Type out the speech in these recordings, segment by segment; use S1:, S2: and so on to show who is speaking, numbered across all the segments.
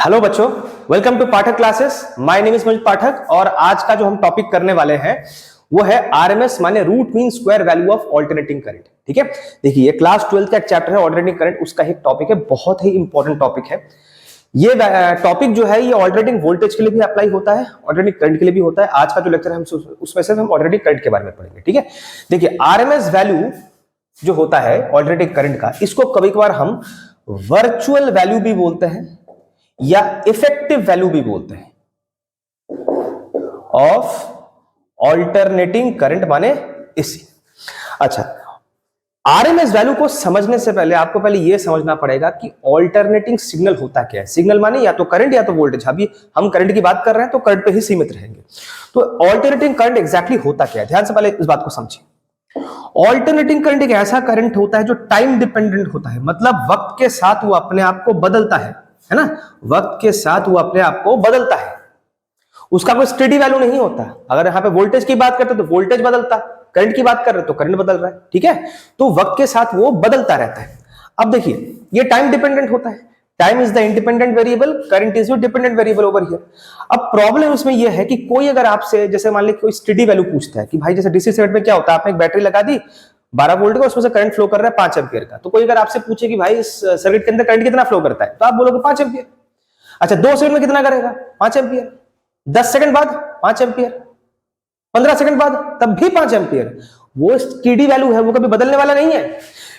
S1: Hello बच्चों, welcome to Pathak classes. My name is Manoj Pathak और आज का जो हम टॉपिक करने वाले हैं वो है आरएमएस माने root mean square value of alternating current. ठीक है, देखिए ये क्लास 12 का एक चैप्टर है अल्टरनेटिंग करंट, उसका एक टॉपिक है, बहुत ही इंपॉर्टेंट टॉपिक है। ये टॉपिक जो है ये अल्टरनेटिंग वोल्टेज के लिए भी अप्लाई होता है, अल्टरनेटिंग करंट के लिए भी होता है। आज का जो लेक्चर है हम उसमें से हम अल्टरनेटिंग करंट के बारे में पढ़ेंगे। ठीक है, देखिए आरएमएस वैल्यू जो होता है अल्टरनेटिंग करंट का, इसको कभी कभार हम वर्चुअल वैल्यू भी बोलते हैं या इफेक्टिव वैल्यू भी बोलते हैं ऑफ ऑल्टरनेटिंग करंट माने इसी। अच्छा, आरएमएस वैल्यू को समझने से पहले आपको पहले यह समझना पड़ेगा कि ऑल्टरनेटिंग सिग्नल होता क्या है। सिग्नल माने या तो करंट या तो वोल्टेज। अभी हम करंट की बात कर रहे हैं तो करंट पे ही सीमित रहेंगे। तो ऑल्टरनेटिंग करंट एग्जैक्टली होता क्या है, ध्यान से पहले इस बात को समझिए। ऑल्टरनेटिंग करंट एक ऐसा करंट होता है जो टाइम डिपेंडेंट होता है, मतलब वक्त के साथ वो अपने आप को बदलता है ना, वक्त के साथ वो अपने आप को बदलता है, उसका कोई स्टेडी वैल्यू नहीं होता। अगर यहां पे वोल्टेज की बात करते तो वोल्टेज बदलता, करंट की बात कर रहे तो करंट बदल रहा है। ठीक है, तो वक्त के साथ वो बदलता रहता है। अब देखिए ये टाइम डिपेंडेंट होता है, time is the independent variable, current is dependent variable over here. अब प्रॉब्लम इसमें यह है कि कोई अगर आपसे जैसे मान लीजिए कोई स्टेडी वैल्यू पूछता है कि भाई जैसे डीसी सर्किट में क्या होता है, आपने एक बैटरी लगा दी 12 वोल्ट का, उसमें से करंट फ्लो कर रहा है 5 एम्पियर का। तो कोई अगर आपसे पूछे कि भाई इस सर्किट के अंदर करंट कितना फ्लो करता है, तो आप बोलोगे 5 एम्पियर। अच्छा, 2 सेकंड में कितना करेगा? 5 एम्पियर। 10 सेकंड बाद 5 एम्पियर, 15 सेकंड बाद तब भी 5 एम्पियर। वो स्टेडी वैल्यू है, वो कभी बदलने वाला नहीं है।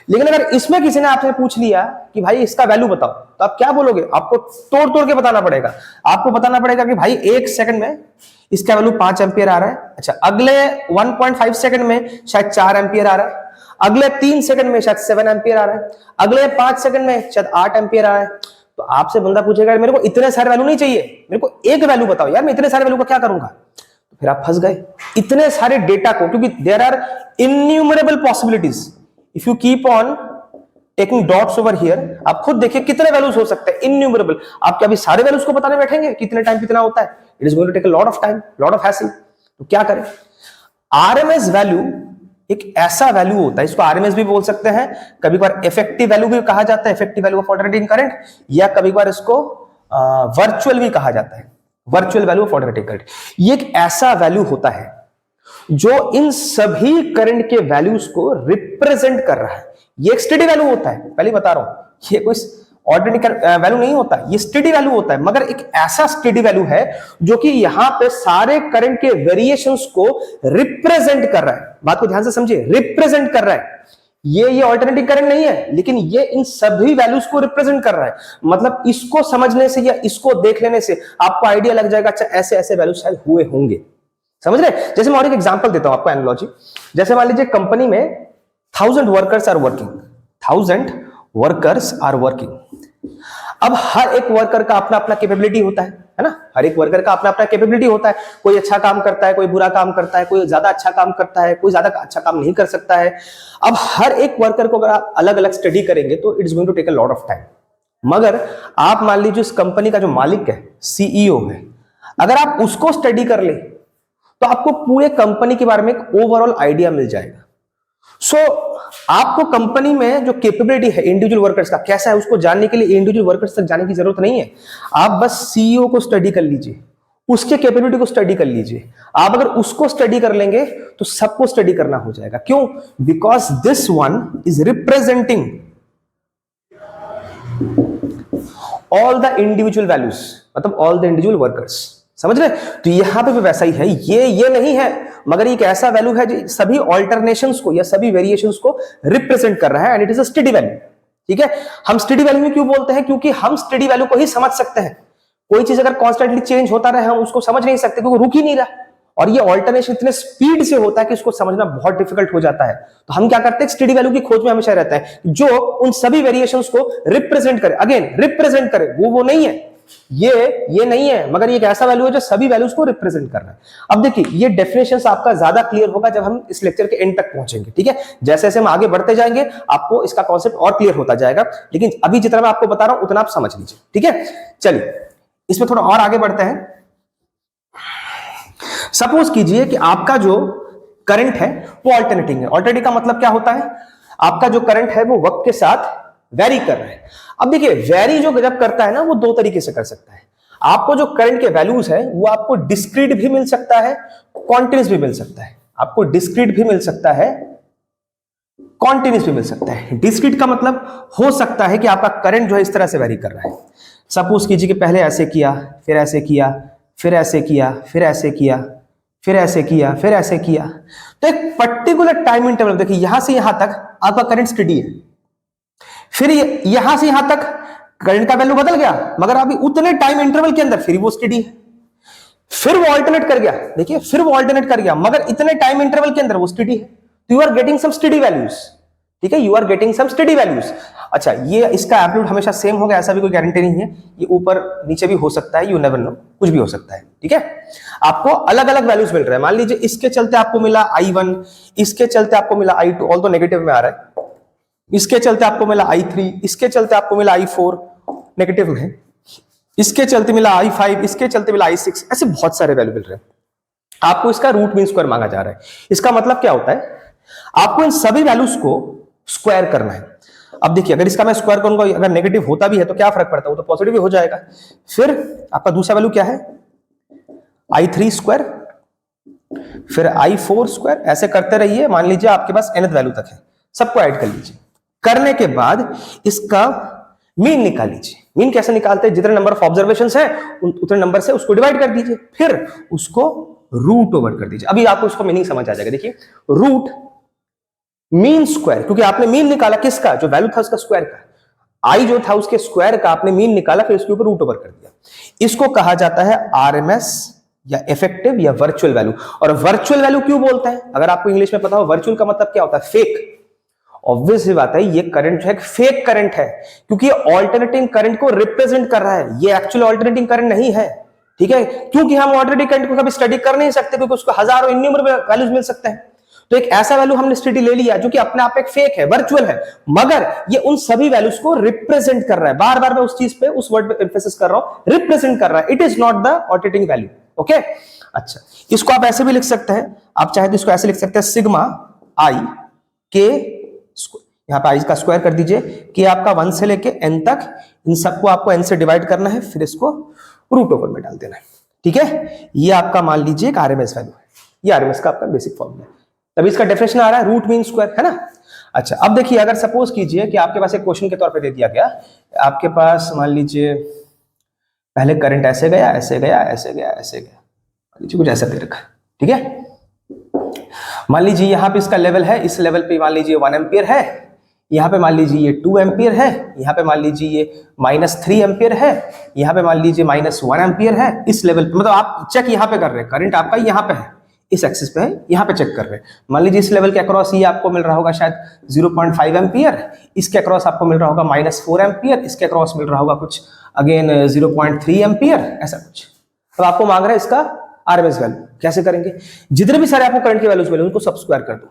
S1: लेकिन अगर इसमें किसी ने आपसे पूछ लिया कि भाई इसका वैल्यू बताओ, तो आप क्या बोलोगे? आपको तोड़ तोड़ के बताना पड़ेगा। आपको बताना पड़ेगा कि भाई 1 सेकंड में इसका वैल्यू 5 एम्पियर आ रहा है। अच्छा, अगले 1.5 सेकंड में शायद 4 एम्पियर आ रहा है, अगले 3 सेकंड में शायद 7 एम्पियर आ रहा है, अगले 5 सेकंड में शायद 8 एम्पियर आ रहा है। तो आपसे बंदा पूछेगा मेरे को इतने सारे वैल्यू नहीं चाहिए, मेरे को एक वैल्यू बताओ यार, मैं इतने सारे वैल्यू का क्या करूंगा? तो फिर आप फंस गए इतने सारे डेटा को, क्योंकि there are innumerable possibilities if you keep on taking dots over here. आप खुद देखिए कितने वैल्यूज हो सकते हैं, इन्यूमरेबल। आप क्या अभी सारे वैल्यूज को बताने बैठेंगे कितने टाइम कितना होता है? It is going to take a lot of time, lot of hassle. तो क्या करें? आरएमएस वैल्यू एक ऐसा वैल्यू होता है, इसको आरएमएस भी बोल सकते हैं, कभी बार इफेक्टिव वैल्यू भी कहा जाता है, effective value of alternating current, या कभी बार इसको वर्चुअल भी कहा जाता है, virtual value of alternating current. ये एक ऐसा वैल्यू होता है जो इन सभी करंट के वैल्यूज को रिप्रेजेंट कर रहा है। ये एक स्टेडी वैल्यू होता है, पहले बता रहा हूं, ये कोई ऑर्डिनरी वैल्यू नहीं होता, ये स्टेडी वैल्यू होता है। मगर एक ऐसा स्टेडी वैल्यू है जो कि यहां पे सारे करंट के वेरिएशंस को रिप्रेजेंट कर रहा है। बात को ध्यान से समझिए, रिप्रेजेंट कर रहा है। ये ऑल्टरनेटिंग करंट नहीं है, लेकिन ये इन सभी वैल्यूज को रिप्रेजेंट कर रहा है। मतलब इसको समझने से या इसको देख लेने से आपको आइडिया लग जाएगा, अच्छा ऐसे ऐसे वैल्यू शायद हुए होंगे। समझ रहे? जैसे मैं और एक एग्जांपल देता हूं आपको, एनालॉजी। जैसे मान लीजिए कंपनी में 1000 workers are working, 1000 workers are working. अब हर एक वर्कर का अपना अपना कैपेबिलिटी होता है ना, हर एक वर्कर का अपना अपना कैपेबिलिटी होता है। कोई अच्छा काम करता है, कोई बुरा काम करता है, कोई ज्यादा अच्छा काम करता है, कोई ज्यादा अच्छा काम नहीं कर सकता है। अब हर एक वर्कर को अगर आप अलग अलग स्टडी करेंगे तो it's going to take a lot of time. मगर आप मान लीजिए उस कंपनी का जो मालिक है, सीईओ है, अगर आप उसको स्टडी कर ले तो आपको पूरे कंपनी के बारे में एक ओवरऑल आइडिया मिल जाएगा। सो आपको कंपनी में जो कैपेबिलिटी है इंडिविजुअल वर्कर्स का कैसा है, उसको जानने के लिए इंडिविजुअल वर्कर्स तक जाने की जरूरत नहीं है। आप बस सीईओ को स्टडी कर लीजिए, उसके कैपेबिलिटी को स्टडी कर लीजिए। आप अगर उसको स्टडी कर लेंगे तो सबको स्टडी करना हो जाएगा। क्यों? Because this one is representing all the individual values, मतलब ऑल द इंडिविजुअल वर्कर्स। समझ रहे? तो यहां पे भी वैसा ही है, ये नहीं है, मगर एक ऐसा वैल्यू है जो सभी ऑल्टरनेशंस को या सभी वेरिएशंस को रिप्रेजेंट कर रहा है, and it is a steady value. ठीक है, हम स्टेडी वैल्यू में क्यों बोलते हैं? क्योंकि हम स्टेडी वैल्यू को ही समझ सकते हैं। कोई चीज अगर कॉन्स्टेंटली चेंज होता रहे, हम उसको समझ नहीं सकते क्योंकि रुक ही नहीं रहा। और ये ऑल्टरनेशन इतने स्पीड से होता है कि इसको समझना बहुत डिफिकल्ट हो जाता है। तो हम क्या करते हैं? स्टेडी वैल्यू की खोज में हमेशा रहता है जो उन सभी वेरिएशंस को रिप्रेजेंट करे। अगेन रिप्रेजेंट करे, वो नहीं है, ये नहीं है, मगर ये एक ऐसा वैल्यू है जो सभी वैल्यूज को रिप्रेजेंट कर रहा है। अब देखिए ये डेफिनेशन आपका ज्यादा क्लियर होगा जब हम इस लेक्चर के एंड तक पहुंचेंगे। ठीक है, जैसे जैसे हम आगे बढ़ते जाएंगे आपको इसका कॉन्सेप्ट और क्लियर होता जाएगा, लेकिन अभी जितना मैं आपको बता रहा हूं उतना आप समझ लीजिए। ठीक है, चलिए इसमें थोड़ा और आगे बढ़ते हैं। सपोज कीजिए कि आपका जो करंट है वो ऑल्टरनेटिंग है। ऑल्टरनेटिंग का मतलब क्या होता है? आपका जो करंट है वो वक्त के साथ वेरी कर रहा है। अब देखिए वेरी जो जब करता है ना वो दो तरीके से कर सकता है। आपको जो करंट के वैल्यूज है वो आपको डिस्क्रीट भी मिल सकता है, कॉन्टिन्यूस भी मिल सकता है। आपको डिस्क्रीट भी मिल सकता है, कॉन्टिन्यूस भी मिल सकता है। डिस्क्रीट का मतलब हो सकता है कि आपका करंट जो है इस तरह से वेरी कर रहा है। सपोज कीजिए कि पहले ऐसे किया, फिर ऐसे किया, फिर ऐसे किया, फिर ऐसे किया, फिर ऐसे किया, फिर ऐसे किया, तो एक पर्टिकुलर टाइम इंटरवल देखिए यहां से यहां तक आपका करंट स्टेडी है, फिर यहां से यहां तक करंट का वैल्यू बदल गया, मगर अभी उतने टाइम इंटरवल के अंदर फिर वो स्टेडी है, फिर वो ऑल्टरनेट कर गया, देखिए फिर वो ऑल्टरनेट कर गया, मगर इतने टाइम इंटरवल के अंदर वो स्टेडी है। तो you are getting some steady values, ठीक है, you are getting some steady values. अच्छा, ये इसका एम्पलीट्यूड हमेशा सेम होगा ऐसा भी कोई गारंटी नहीं है, ये ऊपर नीचे भी हो सकता है, यू नेवर नो, कुछ भी हो सकता है, ठीक है। आपको अलग अलग वैल्यूज मिल रहे हैं। मान लीजिए इसके चलते आपको मिला I1, इसके चलते आपको मिला I2, ऑल तो नेगेटिव में आ रहा है, इसके चलते आपको मिला I3, इसके चलते आपको मिला I4 नेगेटिव में है, इसके चलते मिला I5, इसके चलते मिला I6, ऐसे बहुत सारे वैल्यू मिल रहे हैं। आपको इसका रूट मीन स्क्वायर मांगा जा रहा है। इसका मतलब क्या होता है, आपको इन सभी वैल्यूज को स्क्वायर करना है। अब देखिए अगर इसका मैं स्क्वायर करूंगा, अगर नेगेटिव होता भी है तो क्या फर्क पड़ता है, वो तो पॉजिटिव भी हो जाएगा। फिर आपका दूसरा वैल्यू क्या है, I3 स्क्वायर, फिर I4 स्क्वायर, ऐसे करते रहिए। मान लीजिए आपके पास nth वैल्यू तक है, सबको ऐड कर लीजिए। करने के बाद इसका मीन निकाल लीजिए। मीन कैसे निकालते हैं, जितने नंबर ऑफ ऑब्जर्वेशंस है उतने नंबर से उसको डिवाइड कर दीजिए, फिर उसको रूट ओवर कर दीजिए। अभी आपको उसको मीनिंग समझ आ जाएगा। देखिए रूट मीन स्क्वायर, क्योंकि आपने मीन निकाला किसका, जो वैल्यू था उसका स्क्वायर का, आई जो था उसके स्क्वायर का आपने मीन निकाला, फिर उसके ऊपर रूट ओवर कर दिया। इसको कहा जाता है आरएमएस या इफेक्टिव या वर्चुअल वैल्यू। और वर्चुअल वैल्यू क्यों बोलते हैं, अगर आपको इंग्लिश में पता हो वर्चुअल का मतलब क्या होता है, फेक। ऑब्वियस सी बात है, ये करंट है फेक करंट है, क्योंकि ऑल्टरनेटिंग करंट को रिप्रेजेंट कर रहा है, ये एक्चुअल ऑल्टरनेटिंग करंट नहीं है, ठीक है। क्योंकि हम ऑल्टरनेटिंग करंट को कभी स्टडी कर नहीं सकते, क्योंकि उसको हजारों इन्यूमरेबल वैल्यूज मिल सकते हैं। तो एक ऐसा वैल्यू हमने स्टडी ले लिया जो कि अपने आप एक फेक है, वर्चुअल है, मगर ये उन सभी वैल्यूज को रिप्रेजेंट कर रहा है। बार बार मैं उस चीज पे, उस वर्ड पे एम्फेसिस कर रहा हूं, रिप्रेजेंट कर रहा है। It is not the alternating value, okay. अच्छा, इसको आप ऐसे भी लिख सकते हैं, आप चाहे तो इसको ऐसे लिख सकते हैं, सिग्मा आई के, यहां पे आई का स्क्वायर कर दीजिए, कि आपका 1 से लेके n तक, इन सबको आपको n से डिवाइड करना है, फिर इसको रूट ओवर में डाल देना है, ठीक है। ये आपका मान लीजिए एक आरएमएस वैल्यू है, ये आरएमएस का आपका बेसिक फॉर्मूला है, तभी इसका डेफिनेशन आ रहा है रूट मीन स्क्वायर, है ना। अच्छा, अब देखिए अगर सपोज कीजिए कि आपके पास एक क्वेश्चन के तौर पे दे दिया गया, आपके पास मान लीजिए पहले करंट ऐसे गया, ऐसे गया, ऐसे गया, ऐसे गया, मान लीजिए कुछ ऐसा दे रखा है, ठीक है। मान लीजिए यहाँ पे इसका लेवल है, इस लेवल पे मान लीजिए 1 एम्पियर है, यहाँ पे मान लीजिए ये 2 एम्पियर है, यहाँ पे मान लीजिए ये -3 एम्पियर है, यहाँ पे मान लीजिए -1 एम्पियर है। इस लेवल पे मतलब आप चेक यहाँ पे कर रहे हैं, करंट आपका यहाँ पे है, इस एक्सिस पे है, यहाँ पे चेक कर रहे हैं। मान लीजिए इस लेवल के अक्रॉस ये आपको मिल रहा होगा शायद 0.5 एम्पियर, इसके अक्रॉस आपको मिल रहा होगा -4 एम्पियर, इसके अक्रॉस मिल रहा होगा कुछ अगेन 0.3 एम्पियर, ऐसा कुछ। तो आपको मांग रहा है इसका आरएमएस वैल्यू। कैसे करेंगे, जितने भी सारे आपको करंट के वैल्यूज मिले उनको सब स्क्वायर कर दो।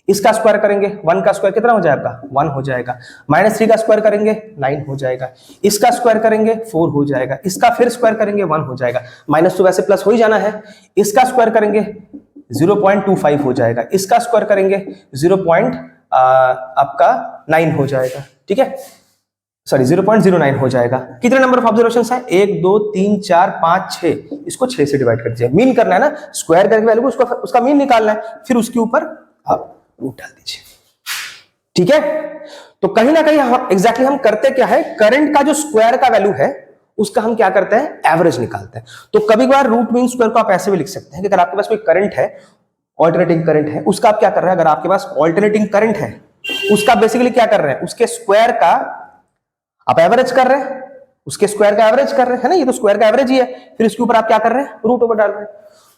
S1: इसका स्क्वायर करेंगे, 1 का स्क्वायर कितना हो जाएगा, 1 हो जाएगा। -3 का स्क्वायर करेंगे 9 हो जाएगा, इसका स्क्वायर करेंगे 4 हो जाएगा, इसका फिर स्क्वायर करेंगे 1 हो जाएगा, -2 वैसे प्लस हो ही जाना है, इसका स्क्वायर करेंगे 0.25 हो जाएगा, इसका स्क्वायर करेंगे 0.9 हो जाएगा, ठीक है, सॉरी 0.09 हो जाएगा। कितने नंबर ऑफ ऑब्जर्वेशंस है, 1 2 3 4 5 6, इसको 6 से डिवाइड कर दीजिए। मीन करना है ना, स्क्वायर करके वैल्यू को उसका मीन निकालना है, फिर उसके ऊपर आप रूट डाल दीजिए, ठीक है। तो कहीं ना कहीं हम एग्जैक्टली हम करते क्या है, करंट का जो स्क्वायर का वैल्यू है उसका हम क्या करते हैं, एवरेज निकालते हैं। तो कभी कभार रूट मीन स्क्वायर को आप ऐसे भी लिख सकते हैं कि अगर आपके पास कोई करंट है, ऑल्टरनेटिंग करंट है, उसका आप क्या कर रहे हैं, अगर आपके पास ऑल्टरनेटिंग करंट है उसका बेसिकली क्या कर रहे हैं, उसके स्क्वायर का आप एवरेज कर रहे हैं, उसके स्क्वायर का एवरेज कर रहे हैं, है ना, ये तो स्क्वायर का एवरेज ही है, फिर इसके ऊपर आप क्या कर रहे हैं, रूट ओवर डाल रहे हैं।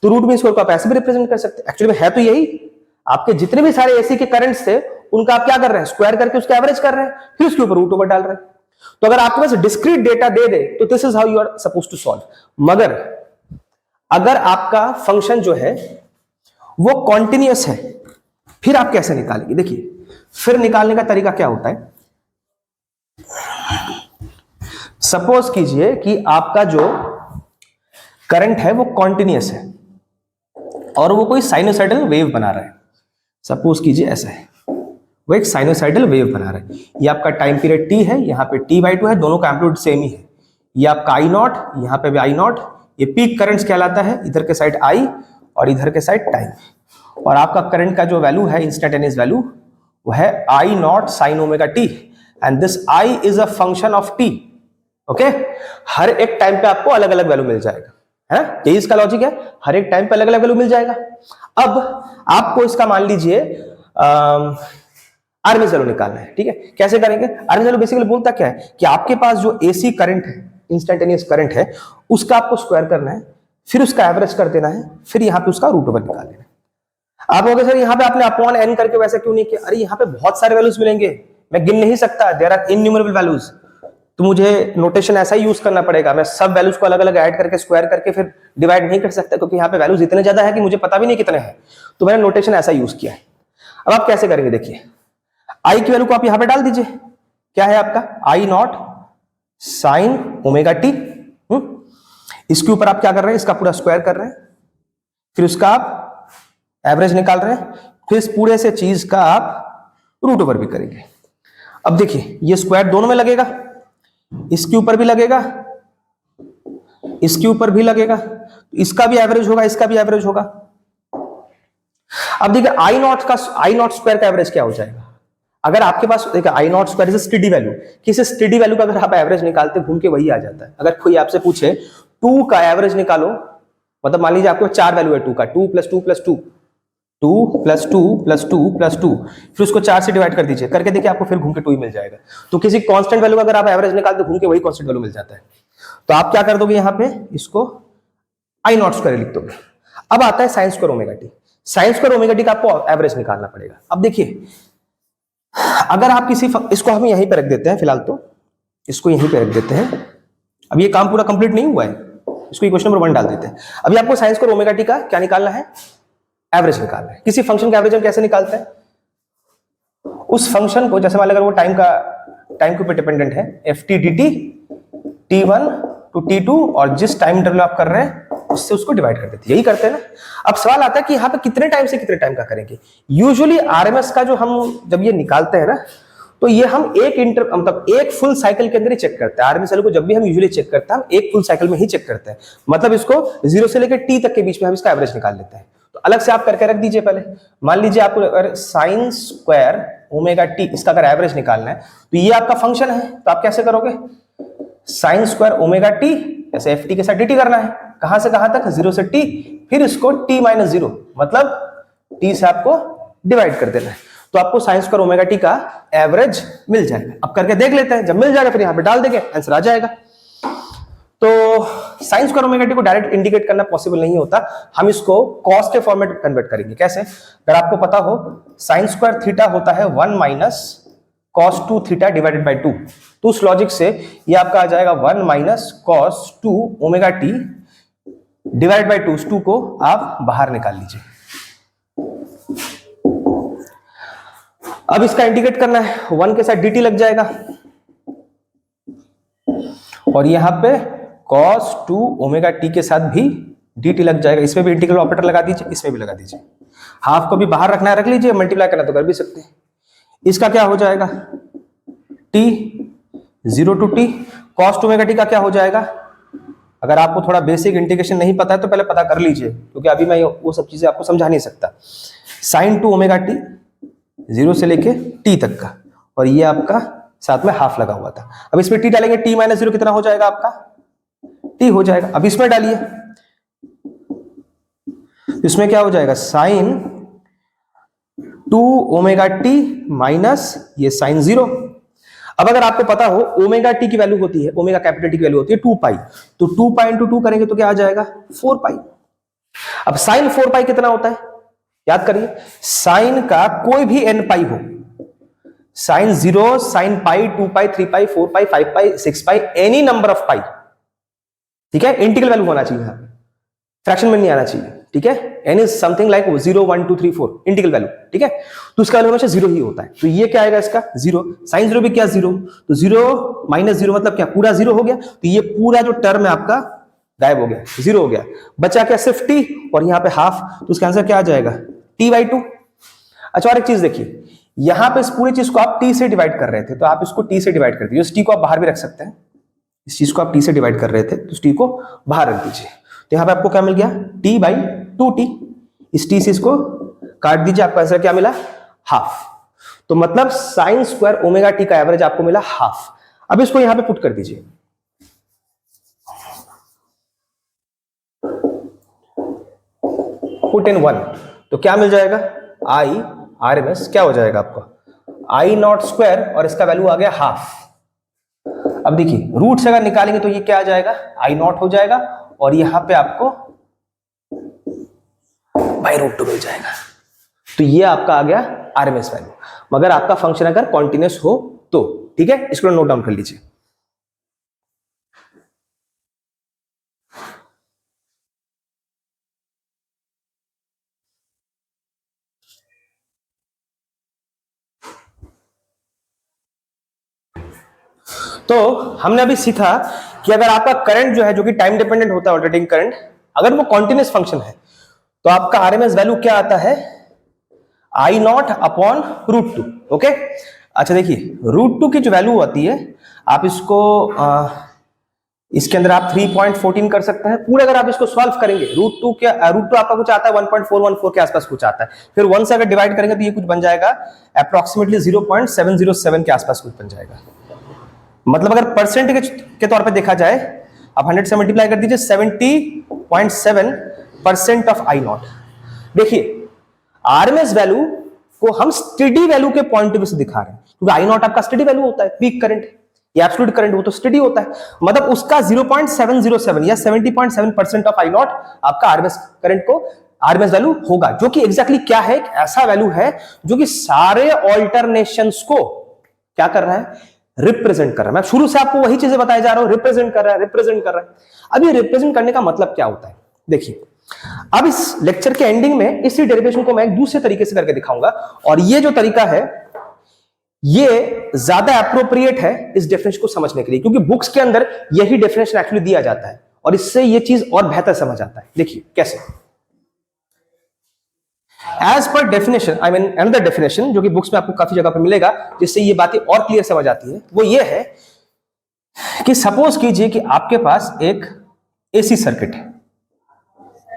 S1: तो रूट मीन स्क्वायर को आप ऐसे भी रिप्रेजेंट कर सकते हैं। एक्चुअली में है तो यही, आपके जितने भी सारे एसी के करंट्स थे उनका आप क्या कर रहे हैं, स्क्वायर करके उसका एवरेज कर रहे हैं, फिर उसके ऊपर रूट ओवर डाल रहे हैं। तो अगर आपके पास डिस्क्रीट डेटा दे दे तो this is how you are suppose to solve. मगर अगर आपका फंक्शन जो है वो कॉन्टिन्यूअस है, फिर आप कैसे निकालेंगे, देखिए फिर निकालने का तरीका क्या होता है। सपोज कीजिए कि आपका जो करंट है वो कॉन्टिन्यूअस है और वो कोई साइनोसाइडल वेव बना रहा है। सपोज कीजिए ऐसा है, वो एक साइनोसाइडल वेव बना रहा है। ये आपका टाइम पीरियड t है, यहाँ पे t/2 है, दोनों का एम्पलीट्यूड सेम ही है। ये आपका I नॉट, यहाँ पे भी I नॉट, ये पीक करंट्स कहलाता है, इधर के साइड I और इधर के साइड टाइम। और आपका करंट का जो वैल्यू है, इंस्टेंटेनियस वैल्यू, वो है I naught sine omega t and this I is a function of t। Okay, हर एक टाइम पे आपको अलग अलग वैल्यू मिल जाएगा, है ना, यही इसका लॉजिक है, हर एक टाइम पे अलग अलग वैल्यू मिल जाएगा। अब आपको इसका मान लीजिए आरएमएस वैल्यू निकालना है, ठीक है। कैसे करेंगे? आरएमएस वैल्यू बेसिकली बोलता क्या है कि आपके पास जो एसी करंट है, इंस्टेंटेनियस करंट है, उसका आपको स्क्वायर करना है, फिर उसका एवरेज कर देना है, फिर यहाँ पे उसका रूट ओवर निकाल लेना है। आप लोग सर यहाँ पे आपने अपॉन एन करके वैसे क्यों नहीं किया? अरे यहाँ पे बहुत सारे वैल्यूज मिलेंगे, मैं गिन नहीं सकता, देयर आर इनन्यूमरेबल वैल्यूज, तो मुझे नोटेशन ऐसा ही यूज करना पड़ेगा। मैं सब वैल्यूज को अलग अलग ऐड करके स्क्वायर करके फिर डिवाइड नहीं कर सकता, क्योंकि यहाँ पे वैल्यूज इतने ज्यादा है कि मुझे पता भी नहीं कितने हैं, तो मैंने नोटेशन ऐसा यूज किया है। अब आप कैसे करेंगे? देखिए, आई की वैल्यू को आप यहां पे डाल दीजिए, क्या है आपका I naught sine omega T. इसके ऊपर आप क्या कर रहे हैं? इसका पूरा स्क्वायर कर रहे हैं, फिर उसका आप एवरेज निकाल रहे हैं, फिर इस पूरे से चीज का आप रूट ओवर भी करेंगे। अब देखिए, ये स्क्वायर दोनों में लगेगा, इसके ऊपर भी लगेगा, इसके ऊपर भी लगेगा, इसका भी एवरेज होगा, इसका भी एवरेज होगा। अब देखिए, I नॉट स्क्वायर का एवरेज क्या हो जाएगा? अगर आपके पास देखिए I not square is steady value, किसी स्टेडी वैल्यू का अगर आप एवरेज निकालते घूम के वही आ जाता है। अगर कोई आपसे पूछे 2 का एवरेज निकालो, मतलब मान लीजिए आपके पास 4 वैल्यू है 2 का, 2 + 2 + 2, 2 + 2 + 2 + 2, फिर उसको 4 से डिवाइड कर दीजिए, करके देखिए आपको फिर घूम के 2 ही मिल जाएगा। तो किसी कांस्टेंट वैल्यू का अगर आप एवरेज निकालते घूम के वही कांस्टेंट वैल्यू मिल जाता है। तो आप क्या कर दोगे? यहाँ पे इसको I नॉट स्क्वायर लिख दोगे। अब आता है sine square omega T. Sine square omega T का आपको एवरेज निकालना पड़ेगा। अब देखिए, अगर आप इसको हम यहीं पे रख देते हैं, फिलहाल तो इसको यहीं पे रख देते हैं, अब ये काम पूरा कंप्लीट नहीं हुआ है, इसको इक्वेशन नंबर 1 डाल देते हैं। अभी आपको साइन स्क्वायर ओमेगा टी का क्या निकालना है? एवरेज निकालना है। किसी फंक्शन का एवरेज हम कैसे निकालते हैं? उस फंक्शन को, जैसे मान लो अगर वो टाइम के ऊपर डिपेंडेंट है, F T D T t1 to t2, और जिस टाइम इंटरवल आप कर रहे हैं उससे उसको डिवाइड कर देते हैं, यही करते हैं ना। अब सवाल आता है कि यहाँ पे कितने टाइम से कितने टाइम का करेंगे? यूजुअली आरएमएस का जो हम जब ये निकालते हैं ना, तो ये हम मतलब एक फुल साइकिल के अंदर ही चेक करते हैं। आरएमएस वैल्यू को जब भी हम यूजुअली चेक करते हैं, हम एक फुल साइकिल में ही चेक करते हैं, मतलब इसको 0 से लेकर t तक के बीच में हम इसका एवरेज निकाल लेते हैं। तो अलग से आप करके रख दीजिए। पहले मान लीजिए आपको अगर साइन स्क्वायर ओमेगा टी इसका अगर एवरेज निकालना है, तो ये आपका फंक्शन है, तो आप कैसे करोगे? साइन स्क्वायर ओमेगा टी, जैसे एफ टी के साथ dt करना है, कहां से कहां तक? 0 से t, फिर इसको t - 0, मतलब t से आपको डिवाइड कर देना है, तो आपको साइन स्क्वायर ओमेगा टी का एवरेज मिल जाएगा। अब करके देख लेते हैं, जब मिल जाएगा फिर यहां पे डाल देंगे, आंसर आ जाएगा। तो साइन स्क्वायर ओमेगा टी को डायरेक्ट इंडिकेट करना पॉसिबल नहीं होता, हम इसको कॉस के फॉर्मेट में कन्वर्ट करेंगे। कैसे? अगर आपको पता हो, साइन स्क्वायर थीटा होता है 1 - cos 2 थीटा डिवाइडेड बाय 2, तो उस लॉजिक से ये आपका आ जाएगा 1 - cos 2 omega T divide by 2। 2 को आप बाहर निकाल लीजिए। अब इसका इंटीग्रेट करना है, 1 के साथ dt लग जाएगा, और यहां पे cos 2 ओमेगा टी के साथ भी dt लग जाएगा। इसमें भी इंटीग्रल ऑपरेटर लगा दीजिए, इसमें भी लगा दीजिए। हाफ को भी बाहर रखना है, रख लीजिए, मल्टीप्लाई करना तो कर भी सकते हैं। इसका क्या हो जाएगा? t 0 to t, cos 2 omega T का क्या हो जाएगा? अगर आपको थोड़ा बेसिक इंटीग्रेशन नहीं पता है तो पहले पता कर लीजिए, क्योंकि अभी मैं वो सब चीजें आपको समझा नहीं सकता। साइन 2 ओमेगा टी 0 से लेके t तक का, और ये आपका साथ में हाफ लगा हुआ था। अब इसमें t डालेंगे, t - 0 कितना हो जाएगा? आपका t हो जाएगा। अब इसमें डालिए, इसमें क्या हो जाएगा? साइन 2 ओमेगा टी माइनस ये साइन 0। अब अगर आपको पता हो ओमेगा टी की वैल्यू होती है, ओमेगा कैपिटल टी की वैल्यू होती है 2 पाई, तो 2 पाई × 2 करेंगे तो क्या आ जाएगा? 4 पाई। अब साइन 4 पाई कितना होता है? याद करिए, साइन का कोई भी n पाई हो, sine 0, sine pi, 2 pi, 3 pi, 4 pi, 5 pi, 6 pi, any number of pi, ठीक है। इंटीग्रल वैल्यू होना चाहिए, यहां फ्रैक्शन में नहीं आना चाहिए, ठीक है। n is something like 0, 1, 2, 3, 4 integral value, ठीक है। तो उसका वैल्यू हमेशा 0 ही होता है, तो ये क्या आएगा? इसका 0। साइन 0 भी क्या? 0, तो 0 - 0 मतलब क्या? पूरा 0 हो गया, तो ये पूरा जो टर्म है आपका गायब हो गया, 0 हो गया। बचा क्या? सिर्फ t, और यहां पे हाफ, तो उसका आंसर क्या आ जाएगा? t/2। अच्छा, और एक चीज देखिए, यहां पे इस पूरी चीज को आप टी से डिवाइड कर रहे थे, तो आप इसको टी से डिवाइड कर दीजिए। इस टी को आप बाहर भी रख सकते हैं, इस चीज को आप टी से डिवाइड कर रहे थे तो इस टी को बाहर रख दीजिए। तो यहां पे आपको क्या मिल गया, टी बाई 2t। इस टी से इसको काट दीजिए, आपका आंसर क्या मिला, हाफ। तो मतलब साइन स्क्वायर ओमेगा टी का एवरेज आपको मिला हाफ। अब इसको यहां पे पुट कर दीजिए, पुट इन 1, तो क्या मिल जाएगा, आई आर एम एस क्या हो जाएगा आपका आई नॉट स्क्वायर, और इसका वैल्यू आ गया हाफ। अब देखिए रूट से अगर निकालेंगे तो ये क्या आ जाएगा, आई नॉट हो जाएगा, और यहां पे आपको बाई रूट 2 मिल जाएगा। तो ये आपका आ गया आरएमएस वैल्यू, मगर आपका फंक्शन अगर कॉन्टिन्यूस हो तो। ठीक है, इसको नोट डाउन कर लीजिए। तो हमने अभी सीखा कि अगर आपका करंट जो है, जो कि टाइम डिपेंडेंट होता है ऑल्टरनेटिंग करंट, अगर वो कॉन्टिन्यूस फंक्शन है तो आपका आरएमएस वैल्यू क्या आता है, आई नॉट अपॉन रूट 2। ओके, अच्छा देखिए रूट 2 की जो वैल्यू आती है, आप इसको इसके अंदर आप 3.14 कर सकते हैं पूरे। अगर आप इसको सॉल्व करेंगे, रूट 2 आपका कुछ आता है 1.414 के आसपास कुछ आता है, फिर 1 से अगर डिवाइड करेंगे तो ये कुछ बन जाएगा अप्रोक्सीमेटली 0.707 के आसपास कुछ बन जाएगा। मतलब अगर परसेंट के तौर पे देखा जाए, आप 100 से मल्टीप्लाई कर दीजिए, 70.7% ऑफ आई नॉट। देखिए आरएमएस वैल्यू को हम स्टेडी वैल्यू के पॉइंट ऑफ व्यू से दिखा रहे हैं, क्योंकि आई नॉट आपका स्टेडी वैल्यू होता है, पीक करंट या एब्सोल्यूट करंट वो तो स्टेडी होता है। मतलब उसका 0.707 या 70.7% ऑफ आई नॉट आपका आरएमएस करंट को आरएमएस वैल्यू होगा, जो कि एग्जैक्टली क्या है, एक ऐसा वैल्यू है जो कि सारे ऑल्टरनेशंस को क्या कर रहा है, रिप्रेजेंट कर रहा है। मैं शुरू से आपको वही चीजें बताया जा रहा हूं, रिप्रेजेंट कर रहा है, रिप्रेजेंट कर रहा है। अब ये रिप्रेजेंट करने का मतलब क्या होता है, देखिए अब इस लेक्चर के एंडिंग में इसी डेरिवेशन को मैं एक दूसरे तरीके से करके दिखाऊंगा, और ये जो तरीका है ये ज्यादा एप्रोप्रिएट है इस डेफिनेशन को समझने के लिए, क्योंकि बुक्स के अंदर यही डेफिनेशन एक्चुअली दिया जाता है और इससे ये चीज और बेहतर समझ आता है। देखिए कैसे, as per definition, I mean another definition जो कि बुक्स में आपको काफी जगह पर मिलेगा, जिससे ये बातें और क्लियर समझ आती है, वो ये है कि सपोज कीजिए कि आपके पास एक एसी सर्किट है,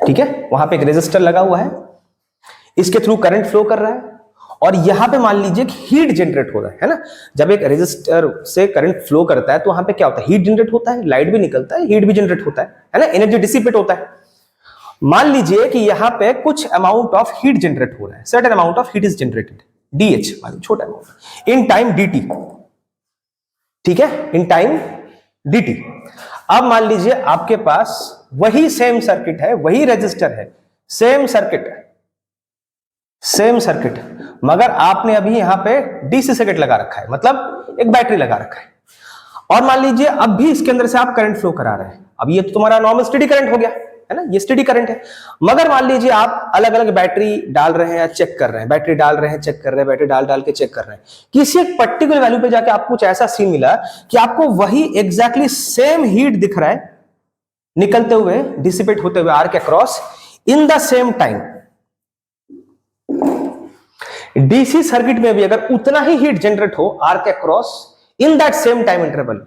S1: ठीक है, वहां पे एक रेजिस्टर लगा हुआ है, इसके थ्रू करंट फ्लो कर रहा है, और यहां पे मान लीजिए कि हीट जनरेट हो रहा है ना। जब एक रेजिस्टर से करंट फ्लो करता है तो वहां पे क्या होता है, हीट जनरेट होता है, लाइट भी निकलता है, हीट भी जनरेट होता है ना, एनर्जी डिसिपेट होता है। मान लीजिए कि यहां पे कुछ अमाउंट ऑफ हीट जनरेट हो रहा है, certain amount of heat is generated, DH मान छोटा अमाउंट, इन टाइम डीटी, ठीक है, इन टाइम डीटी। अब मान लीजिए आपके पास वही सेम सर्किट है, वही रेजिस्टर है, सेम सर्किट, मगर आपने अभी यहां पे डीसी सर्किट लगा रखा है, मतलब एक बैटरी लगा रखा है, और मान लीजिए अब भी इसके अंदर से आप करंट फ्लो करा रहे हैं। अब ये तो तुम्हारा नॉर्मल स्टेडी करंट हो गया है ना, ये स्टेडी करंट है, मगर मान लीजिए आप अलग अलग बैटरी डाल रहे हैं या चेक कर रहे हैं, बैटरी डाल रहे हैं, चेक कर रहे हैं, बैटरी डाल के चेक कर रहे हैं, किसी एक पर्टिकुलर वैल्यू पे जाके आपको कुछ ऐसा सीन मिला कि आपको वही एग्जैक्टली सेम हीट दिख रहा है निकलते हुए, डिसिपेट होते हुए arc across in the same time. DC circuit में भी अगर उतना ही हीट जनरेट हो arc across in that same time interval,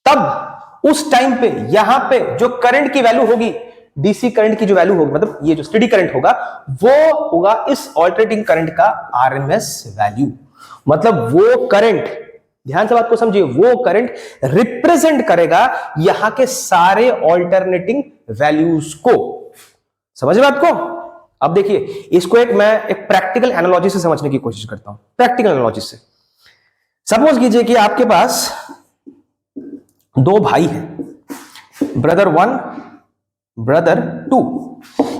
S1: तब उस टाइम पे यहां पे जो करंट की वैल्यू होगी, डीसी करंट की जो वैल्यू होगी, मतलब ये जो स्टेडी करंट होगा, वो होगा इस ऑल्टरनेटिंग करंट का आरएमएस वैल्यू। मतलब वो करंट, ध्यान से बात को समझिए, वो करंट रिप्रेजेंट करेगा यहां के सारे ऑल्टरनेटिंग वैल्यूज को। समझ बात को? अब देखिए इसको मैं एक प्रैक्टिकल एनालॉजी से समझने की कोशिश करता हूं, प्रैक्टिकल एनालॉजी से। सपोज कीजिए कि आपके पास दो भाई हैं, ब्रदर 1, ब्रदर 2।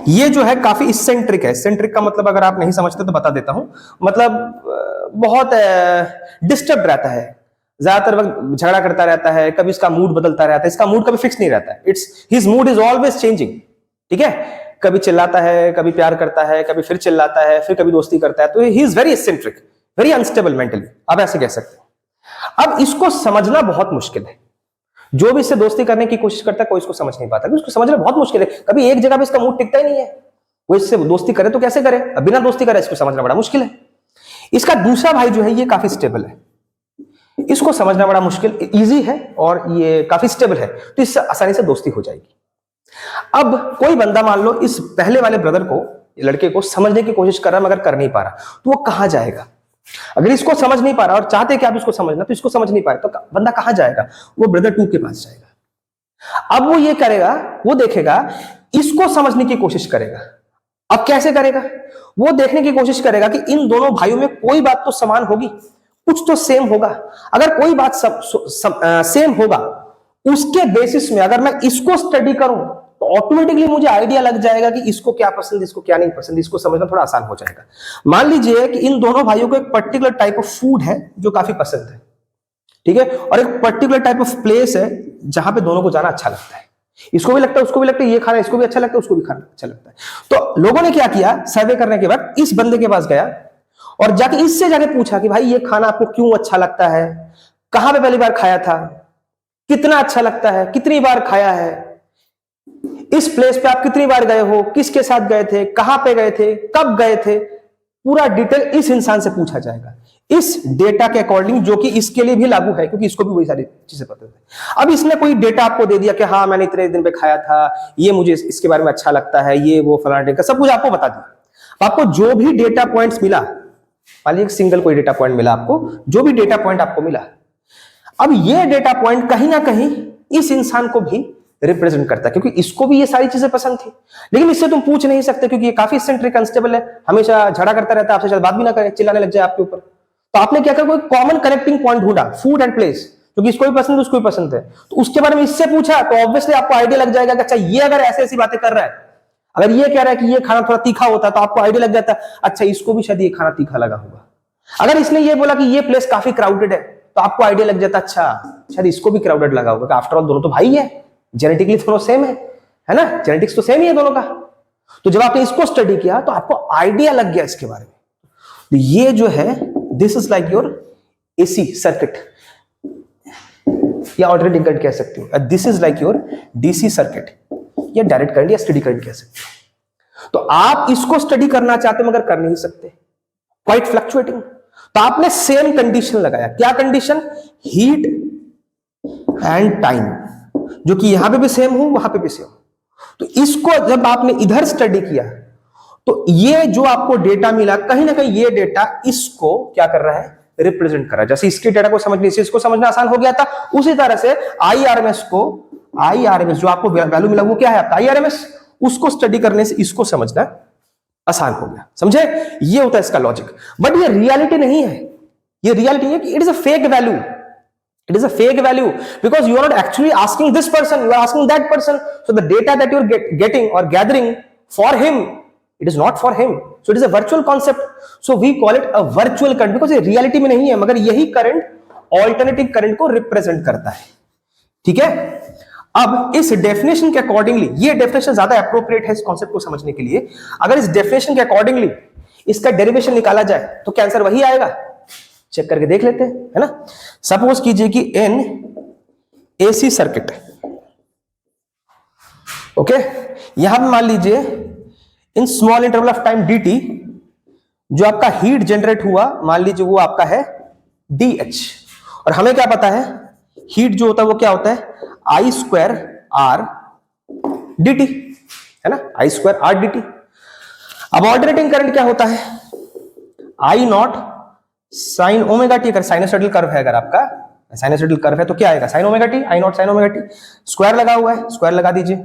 S1: ये जो है काफी इसेंट्रिक है। इसेंट्रिक का मतलब अगर आप नहीं समझते तो बता देता हूं, मतलब बहुत डिस्टर्ब रहता है, ज्यादातर वक्त झगड़ा करता रहता है, कभी इसका मूड बदलता रहता है, इसका मूड कभी फिक्स नहीं रहता है, it's his mood is always changing, ठीक है, कभी चिल्लाता है, कभी प्यार करता है, कभी फिर चिल्लाता है, फिर कभी दोस्ती करता है, तो he is very eccentric, very unstable mentally, आप ऐसे कह सकते हैं। अब इसको समझना बहुत मुश्किल है, जो भी इससे दोस्ती करने की कोशिश करता है कोई इसको समझ नहीं पाता, क्योंकि उसको समझना बहुत मुश्किल है, कभी एक जगह पे इसका मूड टिकता ही नहीं है, वो इससे दोस्ती करे तो कैसे करे, बिना दोस्ती करे इसको समझना बड़ा मुश्किल है। इसका दूसरा भाई जो है ये काफी स्टेबल है, इसको समझना बड़ा मुश्किल, इजी है और ये काफी स्टेबल है, तो इससे आसानी से दोस्ती हो जाएगी। अब कोई बंदा मान लो इस पहले वाले ब्रदर को, लड़के को समझने की कोशिश कर रहा है मगर कर नहीं पा रहा, तो वो कहां जाएगा? अगर इसको समझ नहीं पा रहा और चाहते कि आप इसको समझना, तो इसको समझ नहीं पाए तो बंदा कहां जाएगा? वो ब्रदर 2 के पास जाएगा। अब वो ये करेगा, वो देखेगा, इसको समझने की कोशिश करेगा। अब कैसे करेगा? वो देखने की कोशिश करेगा कि इन दोनों भाइयों में कोई बात तो समान होगी, कुछ तो सेम होगा। अगर कोई बात सेम होगा, उसके बेसिस में अगर मैं इसको स्टडी करूं तो ऑटोमेटिकली मुझे आइडिया लग जाएगा कि इसको क्या पसंद, इसको क्या नहीं पसंद, इसको समझना थोड़ा आसान हो जाएगा। मान लीजिए कि इन दोनों भाइयों को एक पर्टिकुलर टाइप ऑफ फूड है जो काफी पसंद है, ठीक है, और एक पर्टिकुलर टाइप ऑफ प्लेस है जहां पे दोनों को जाना अच्छा लगता है। इसको भी लगता है, उसको भी लगता है, ये खाना इसको भी अच्छा लगता है, उसको भी खाना अच्छा लगता है। तो लोगों ने क्या किया, सर्वे करने के बाद इस बंदे के पास गया और जाके इससे जाके पूछा कि भाई ये खाना आपको क्यों अच्छा लगता है, कहां पे पहली बार खाया था, कितना अच्छा लगता है, कितनी बार खाया है, इस प्लेस पे आप कितनी बार गए हो, किसके साथ गए थे, कहां पे गए थे, कब गए थे, पूरा डिटेल इस इंसान से पूछा जाएगा इस डेटा के अकॉर्डिंग, जो कि इसके लिए भी लागू है क्योंकि इसको भी वही सारी चीजें पता है। अब इसने कोई डेटा आपको दे दिया कि हाँ मैंने इतने दिन पे खाया था, ये मुझे इसके बारे में अच्छा लगता है, ये वो फलाना डेटा, सब कुछ आपको बता दिया। आपको जो भी डेटा पॉइंट्स मिला, मान लीजिए सिंगल कोई डेटा पॉइंट मिला आपको, जो भी डेटा पॉइंट आपको मिला, अब ये डेटा पॉइंट कहीं ना कहीं इस इंसान को भी रिप्रेजेंट करता है क्योंकि इसको भी ये सारी चीजें पसंद थी। लेकिन इससे तुम पूछ नहीं सकते क्योंकि ये काफी सेंट्रिक कंस्टेबल है, हमेशा झगड़ा करता रहता है आपसे, शायद बात भी ना करे, चिल्लाने लग जाए आपके ऊपर। तो आपने क्या कहा, कोई कॉमन कनेक्टिंग पॉइंट ढूंढा, फूड एंड प्लेस, क्योंकि इसको भी पसंद है, उसको भी पसंद है, तो उसके बारे में इससे पूछा तो ऑब्वियसली आपको आइडिया लग जाएगा कि अच्छा ये अगर ऐसी ऐसी बातें कर रहा है, अगर ये कह रहा है कि ये खाना थोड़ा तीखा होता है, तो आपको आइडिया लग जाता है अच्छा इसको भी शायद ये खाना तीखा लगा होगा। अगर इसने ये बोला कि ये प्लेस काफी क्राउडेड है, तो आपको आइडिया लग जाता अच्छा शायद इसको भी क्राउडेड लगा होगा, आफ्टर ऑल दोनों तो भाई है, जेनेटिकली दोनों सेम है ना, जेनेटिक्स तो सेम ही है दोनों का। तो जब आपने इसको स्टडी किया तो आपको आइडिया लग गया इसके बारे में। तो ये जो है, this is like your AC circuit या ऑल्टरनेटिंग करंट कह सकते हो, this is like your DC circuit या डायरेक्ट करंट या स्टडी करंट कह सकते हो। तो आप इसको स्टडी करना चाहते हो मगर कर नहीं सकते, क्वाइट फ्लक्चुएटिंग। तो आपने सेम कंडीशन लगाया, क्या कंडीशन, हीट एंड टाइम, जो कि यहां पे भी सेम हो वहां पे भी सेम। तो इसको जब आपने इधर स्टडी किया तो ये जो आपको डेटा मिला, कहीं ना कहीं ये डेटा इसको क्या कर रहा है, रिप्रेजेंट कर रहा है। जैसे इसके डेटा को समझने से इसको समझना आसान हो गया था, उसी तरह से आईआरएमएस जो आपको वैल्यू मिला वो क्या है आपका आईआरएमएस, उसको स्टडी करने से इसको समझना आसान हो गया। समझे, ये होता है इसका लॉजिक। बट ये रियलिटी नहीं है, ये रियलिटी है कि it is a fake value, it is a fake value because you are not actually asking this person, you are asking that person. So the data that you are getting or gathering for him, it is not for him, so it is a virtual concept. So we call it a virtual current because ये reality में नहीं है, मगर यही current alternating current को represent करता है। ठीक है, अब इस डेफिनेशन के अकॉर्डिंगली, ये डेफिनेशन ज्यादा अप्रोप्रिएट है इस कॉन्सेप्ट को समझने के लिए। अगर इस डेफिनेशन के अकॉर्डिंगली इसका डेरिवेशन निकाला जाए तो क्या आंसर वही आएगा, चेक करके देख लेते हैं, है ना। सपोज कीजिए कि इन एसी सर्किट, ओके, यहां पे मान लीजिए in small interval of time dt, जो आपका हीट जनरेट हुआ, मान लीजिए वो आपका है dH, और हमें क्या पता है हीट जो होता है वो क्या होता है I स्क्वायर R dt, है ना, I स्क्वायर R dt। अब ऑल्टरनेटिंग करंट क्या होता है, I naught sine omega T. अगर साइनोसॉइडल कर्व है, अगर आपका साइनोसॉइडल कर्व है तो क्या आएगा, sine omega T, I not sine omega T. Square लगा हुआ है, स्क्वायर लगा दीजिए,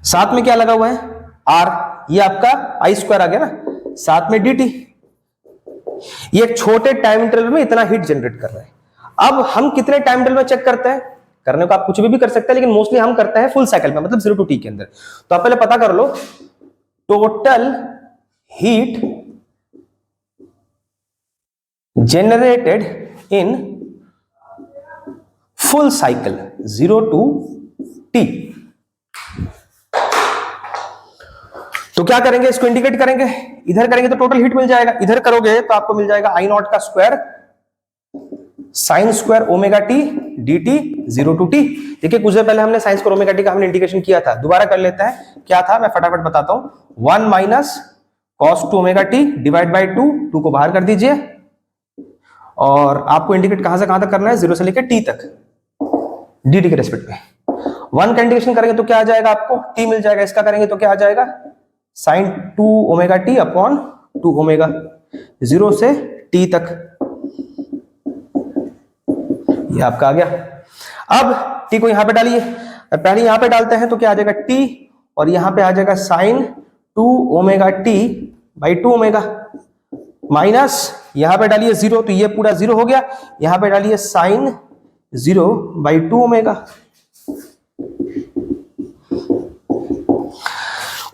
S1: साथ में क्या लगा हुआ है आर, ये आपका आई स्क्वायर आ गया ना, साथ में dt। ये एक छोटे टाइम इंटरवल में इतना हीट जनरेट कर रहा है। अब हम कितने टाइम इंटरवल में चेक करते हैं, करने को आप कुछ भी कर सकते हैं, लेकिन मोस्टली हम करते हैं फुल साइकिल में, मतलब 0 to t के अंदर। तो आप पहले पता कर लो total heat generated in full cycle 0 to t। तो क्या करेंगे, इसको इंडिकेट करेंगे, इधर करेंगे तो टोटल हीट मिल जाएगा, इधर करोगे तो आपको मिल जाएगा आई नॉट का square sine square omega T dt 0 to t। देखिए कुछ देर पहले हमने साइन स्क्वायर ओमेगा टी का हमने इंडिकेशन किया था, दोबारा कर लेते हैं, क्या था मैं फटाफट बताता हूं, 1 minus cos 2 omega T divide by 2 को बाहर कर दीजिए, और आपको इंडिकेट कहां से कहां तक करना है, 0 से लेकर टी तक, dt के रेस्पेक्ट में। 1 का इंटीग्रेशन करेंगे तो क्या आ जाएगा, आपको t मिल जाएगा। इसका करेंगे तो क्या आ जाएगा, sin 2 omega T upon 2 omega, 0 से t तक, ये आपका आ गया। अब t को यहां पे डालिए, पहले यहां पे डालते हैं तो क्या आ जाएगा t, और यहां पे आ जाएगा sin 2 omega T by 2 omega, minus यहां पे डालिए 0 तो ये पूरा 0 हो गया, यहां पे डालिए sin 0 by 2 omega.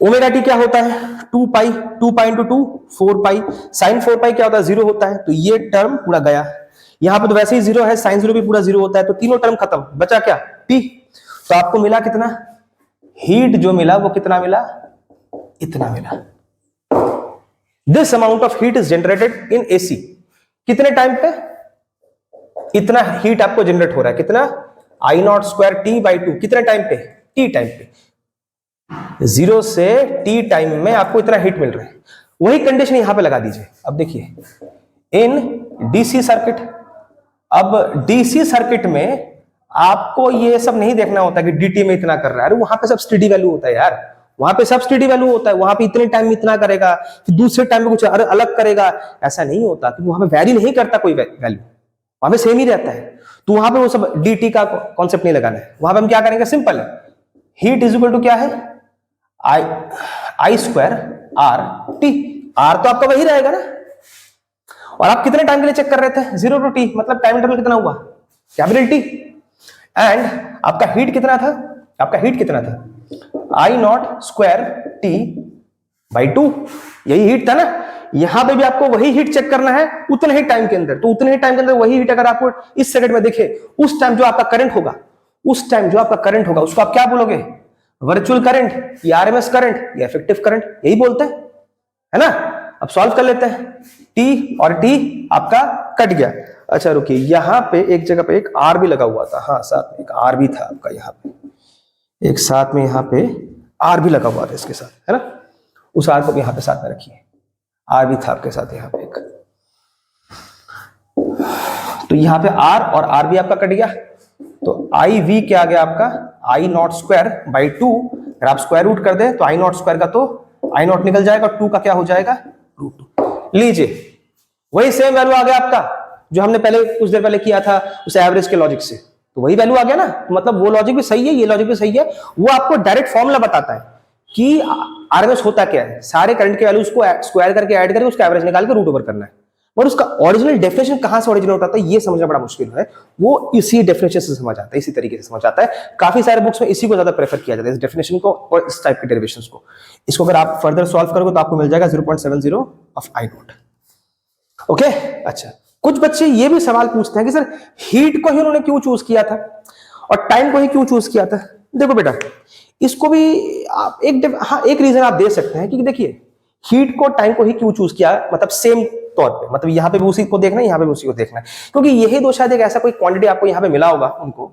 S1: Omega T क्या होता है, 2 पाई, 2 पाई इंटू 2 4 पाई, साइन 4 पाई क्या होता है, 0 होता है, तो ये टर्म पूरा गया। यहां पे तो वैसे ही 0 है, साइन 0 भी पूरा 0 होता है, तो तीनों टर्म खत्म, बचा क्या, टी। तो आपको मिला कितना, हीट जो मिला वो कितना मिला, इतना मिला। This amount of heat is generated in AC, कितने टाइम पे, इतना हीट आपको जनरेट हो रहा है, कितना, आई नॉट स्क्वायर टी बाई 2, कितने टाइम पे, टी टाइम पे, 0 से t टाइम में आपको इतना हीट मिल रहा है। वही कंडीशन यहां पे लगा दीजिए। अब देखिए इन डीसी सर्किट, अब डीसी सर्किट में आपको ये सब नहीं देखना होता कि dt में इतना कर रहा है, अरे वहां पे सब स्टेडी वैल्यू होता है यार, वहां पे सब स्टेडी वैल्यू होता है, वहां पे इतने टाइम में इतना करेगा, फिर दूसरे टाइम में कुछ अलग करेगा, ऐसा नहीं होता, क्योंकि वहां पे वैरी नहीं करता कोई वैल्यू, वहां पे सेम ही रहता है। तो वहां पे वो सब dt का कॉन्सेप्ट नहीं लगाना है, वहां पे हम क्या करेंगे, सिंपल है, हीट इज इक्वल टू क्या है, आई स्क्वायर आर टी, आर तो आपका वही रहेगा ना, और आप कितने टाइम के लिए चेक कर रहे थे, 0 टू टी, मतलब टाइम इंटरवल कितना हुआ, कैपिटल टी, एंड आपका हीट कितना था, आपका हीट कितना था, आई नॉट स्क्वायर टी बाई 2, यही हीट था ना। यहां पे भी आपको वही हीट चेक करना है उतने ही टाइम के अंदर, तो उतने ही टाइम के अंदर वही हीट अगर आपको इस सेकंड में दिखे, उस टाइम जो आपका करंट होगा, उस टाइम जो आपका करंट होगा उसको आप क्या बोलोगे, वर्चुअल करंट या आरएमएस करंट या इफेक्टिव करंट, यही बोलते हैं, है ना। अब सॉल्व कर लेते हैं, टी और टी आपका कट गया। अच्छा रुकिए, यहां पे एक जगह पे एक आर भी लगा हुआ था, हाँ साथ में एक आर भी था आपका, यहाँ पे एक साथ में यहाँ पे आर भी लगा हुआ था इसके साथ, है ना, उस आर को भी यहाँ पे साथ में रखिए, आर भी था आपके साथ यहाँ पे एक, तो यहाँ पे आर और आर भी आपका कट गया, तो आई वी क्या आ गया आपका, आई नॉट स्क्वायर बाई 2, अगर आप स्क्वायर रूट कर दे तो आई नॉट स्क्वायर का तो आई नॉट निकल जाएगा, 2 का क्या हो जाएगा, रूट 2। लीजिए वही सेम वैल्यू आ गया आपका जो हमने पहले कुछ देर पहले किया था उस एवरेज के लॉजिक से, तो वही वैल्यू आ गया ना, तो मतलब वो लॉजिक भी सही है, ये लॉजिक भी सही है। वो आपको डायरेक्ट फॉर्मूला बताता है कि आरएमएस होता क्या है, सारे करंट के वैल्यूज को स्क्वायर करके ऐड करके उसका एवरेज निकाल के रूट ओवर करना है, और उसका ओरिजिनल डेफिनेशन कहां से ओरिजिनेट होता है ये समझना बड़ा मुश्किल है, वो इसी डेफिनेशन से समझ आता है, इसी तरीके से समझ आता है। काफी सारे बुक्स में इसी को ज्यादा प्रेफर किया जाता है, इस डेफिनेशन को और इस टाइप के डेरिवेशंस को। इसको अगर आप फर्दर सॉल्व करोगे तो आपको मिल जाएगा 0.70 ऑफ आई नॉट। ओके, अच्छा कुछ बच्चे ये भी सवाल पूछते हैं कि सर हीट को ही उन्होंने क्यों चूज किया था और टाइम को ही क्यों चूज किया था। देखो बेटा, इसको भी आप एक रीजन आप दे सकते हैं कि देखिए हीट को टाइम को ही क्यों चूज किया, मतलब सेम तौर पे, मतलब यहाँ पे भी उसी को देखना है, यहाँ पे भी उसी को देखना है, क्योंकि यही दो शायद एक ऐसा कोई क्वांटिटी आपको यहाँ पे मिला होगा उनको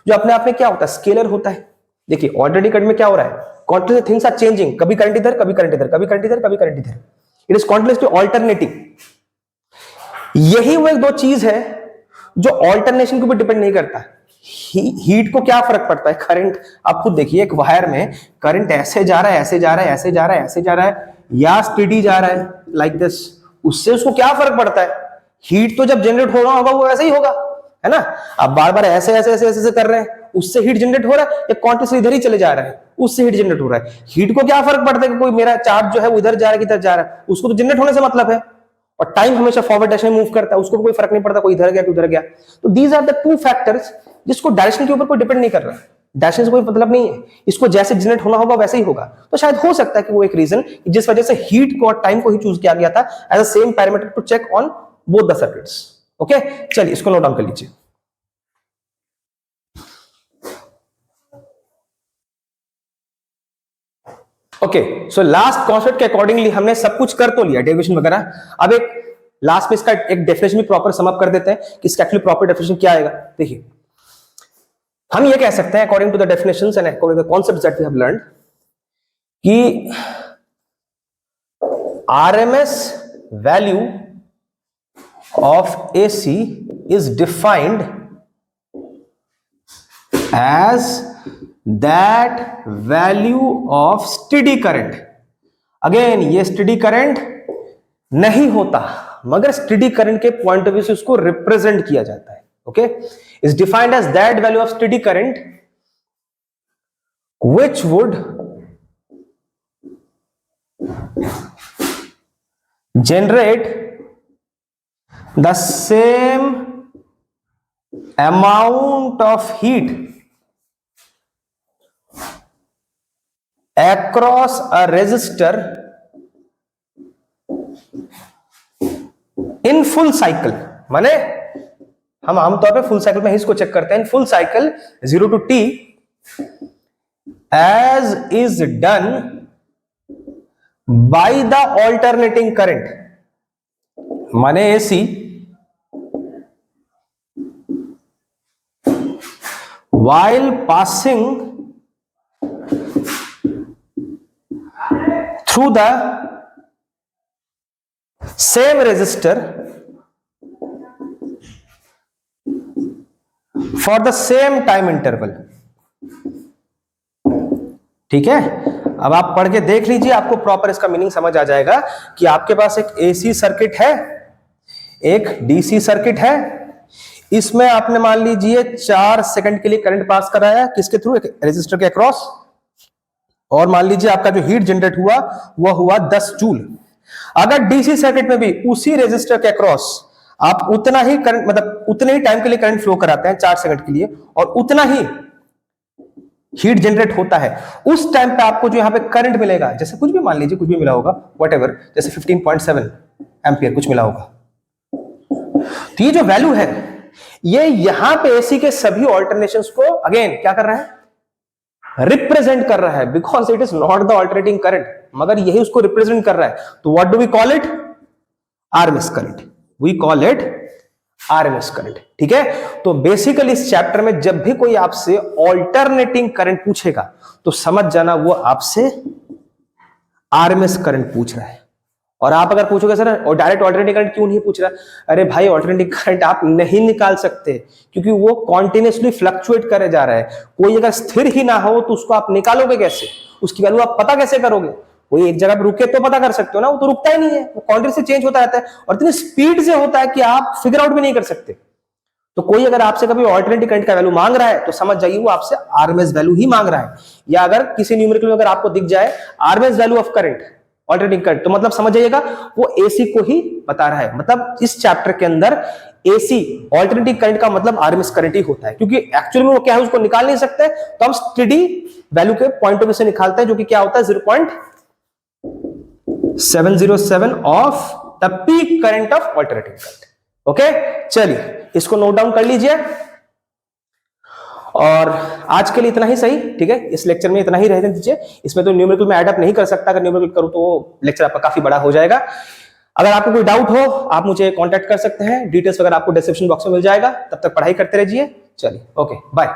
S1: जो अपने आप में क्या होता है, स्केलर होता है। देखिए ऑलरेडी करंट में क्या हो रहा है, कॉन्टिन्यूस थिंग्स आर चेंजिंग, कभी करंट इधर कभी करंट इधर, कभी करंट इधर कभी करंट इधर, इट इज कॉन्टिन्यूसली ऑल्टरनेटिंग। यही वो एक दो चीज है जो ऑल्टरनेशन के ऊपर डिपेंड नहीं करता। हीट को क्या फर्क पड़ता है, करंट, आप खुद देखिए एक वायर में करंट ऐसे जा रहा है, ऐसे जा रहा है, ऐसे जा रहा है, ऐसे जा रहा है, या स्टेडी जा रहा है लाइक दिस, उससे उसको क्या फर्क पड़ता है। हीट तो जब जनरेट हो रहा होगा वो वैसे ही होगा, है ना। अब बार बार ऐसे ऐसे ऐसे ऐसे कर रहे हैं, उससे हीट जनरेट हो रहा है, एक कॉन्टिन्यूस इधर ही चले जा रहा है, उससे हीट जनरेट हो रहा है। हीट को क्या फर्क पड़ता है कि कोई मेरा चार्ज जो है वो इधर जा रहा है कि इधर जा रहा है, उसको तो जनरेट होने से मतलब है, और टाइम हमेशा फॉरवर्ड डायरेक्शन में मूव करता है, उसको कोई फर्क नहीं पड़ता कोई इधर गया कि उधर गया। तो these are the two factors जिसको डायरेक्शन के ऊपर कोई डिपेंड नहीं कर रहा है, डायरेक्शन से कोई मतलब नहीं है, इसको जैसे जनरेट होना होगा वैसे ही होगा। तो शायद हो सकता है कि वो एक रीजन जिस वजह से हीट को और टाइम को ही चूज किया गया था as a same parameter to check on both the circuits. Okay, चलिए इसको नोट डाउन कर लीजिए। ओके, सो लास्ट कॉन्सेप्ट के अकॉर्डिंगली हमने सब कुछ कर तो लिया, डेरिवेशन वगैरह। अब एक लास्ट में इसका एक डेफिनेशन भी प्रॉपर सम अप कर देते हैं कि इसका एक्चुअली प्रॉपर डेफिनेशन क्या आएगा। देखिए हम ये कह सकते हैं according to the definitions and according to the concepts that we have learned कि RMS value of AC is defined as that value of steady current. Again ये स्टेडी करंट नहीं होता, मगर स्टेडी करंट के पॉइंट ऑफ व्यू से उसको represent किया जाता है. Okay, is defined as that value of steady current which would generate the same amount of heat across a resistor in full cycle. माने हम आमतौर पे फुल साइकिल में ही इसको चेक करते हैं. In full cycle 0 to t as is done by the alternating current. माने AC while passing through the same resistor for the same time interval. ठीक है, अब आप पढ़ के देख लीजिए, आपको प्रॉपर इसका मीनिंग समझ आ जाएगा कि आपके पास एक एसी सर्किट है, एक डीसी सर्किट है. इसमें आपने मान लीजिए 4 सेकंड के लिए करंट पास कराया, किसके थ्रू? एक रेजिस्टर के अक्रॉस. और मान लीजिए आपका जो हीट जनरेट हुआ वह हुआ 10 जूल. अगर डीसी सर्किट में भी उसी रेजिस्टर के अक्रॉस आप उतना ही करंट, मतलब उतने ही टाइम के लिए करंट फ्लो कराते हैं 4 सेकंड के लिए, और उतना ही हीट जनरेट होता है, उस टाइम पे आपको जो यहां पे करंट मिलेगा, जैसे कुछ भी मान लीजिए कुछ भी मिला होगा, व्हाटएवर, जैसे 15.7 एम्पियर कुछ मिला होगा. तो ये जो वैल्यू है ये यहां पे एसी के सभी ऑल्टरनेशंस को अगेन क्या कर रहा है? रिप्रेजेंट कर रहा है, because it is not the alternating current, मगर यही उसको रिप्रेजेंट कर रहा है. तो what do we call it? RMS current. We call it RMS current. ठीक है, तो बेसिकली इस चैप्टर में जब भी कोई आपसे ऑल्टरनेटिंग करंट पूछेगा तो समझ जाना वो आपसे आरएमएस करंट पूछ रहा है. और आप अगर पूछोगे सर और डायरेक्ट ऑल्टरनेटिंग करंट क्यों नहीं पूछ रहा? अरे भाई, ऑल्टरनेटिंग करंट आप नहीं निकाल सकते क्योंकि वो कॉन्टिन्यूसली फ्लक्चुएट करे जा रहा है. कोई अगर स्थिर ही ना हो तो उसको आप निकालोगे कैसे? उसकी वैल्यू आप पता कैसे करोगे? कोई एक जगह पे रुके तो पता कर सकते हो ना, वो तो रुकता ही नहीं है, वो कॉन्टिन्यूसली चेंज होता रहता है और इतनी स्पीड से होता है कि आप फिगर आउट भी नहीं कर सकते. तो कोई अगर आपसे कभी ऑल्टरनेटिंग करंट का वैल्यू मांग रहा है तो समझ जाइए वो आपसे आरएमएस वैल्यू ही मांग रहा है. या अगर किसी न्यूमेरिकल में अगर आपको दिख जाए RMS value of current alternating current, तो मतलब समझ जाइएगा वो एसी को ही बता रहा है. मतलब इस चैप्टर के अंदर एसी ऑल्टरनेटिंग करंट का मतलब आरएमएस करंट ही होता है, क्योंकि एक्चुअली में वो क्या है उसको निकाल नहीं सकते, तो हम स्टेडी वैल्यू के पॉइंट ऑफ व्यू से निकालते हैं, जो कि क्या होता है 0.707 of the peak current of alternating current. Okay, चलिए इसको नोट डाउन कर लीजिए. और आज के लिए इतना ही सही. ठीक है, इस लेक्चर में इतना ही रहने दीजिए. इसमें तो न्यूमेरिकल में ऐड अप नहीं कर सकता, अगर न्यूमेरिकल करूं तो लेक्चर आपका काफी बड़ा हो जाएगा. अगर आपको कोई डाउट हो आप मुझे कांटेक्ट कर सकते हैं, डिटेल्स वगैरह आपको डिस्क्रिप्शन बॉक्स में मिल जाएगा. तब तक पढ़ाई करते रहिए. चलिए, ओके, बाय.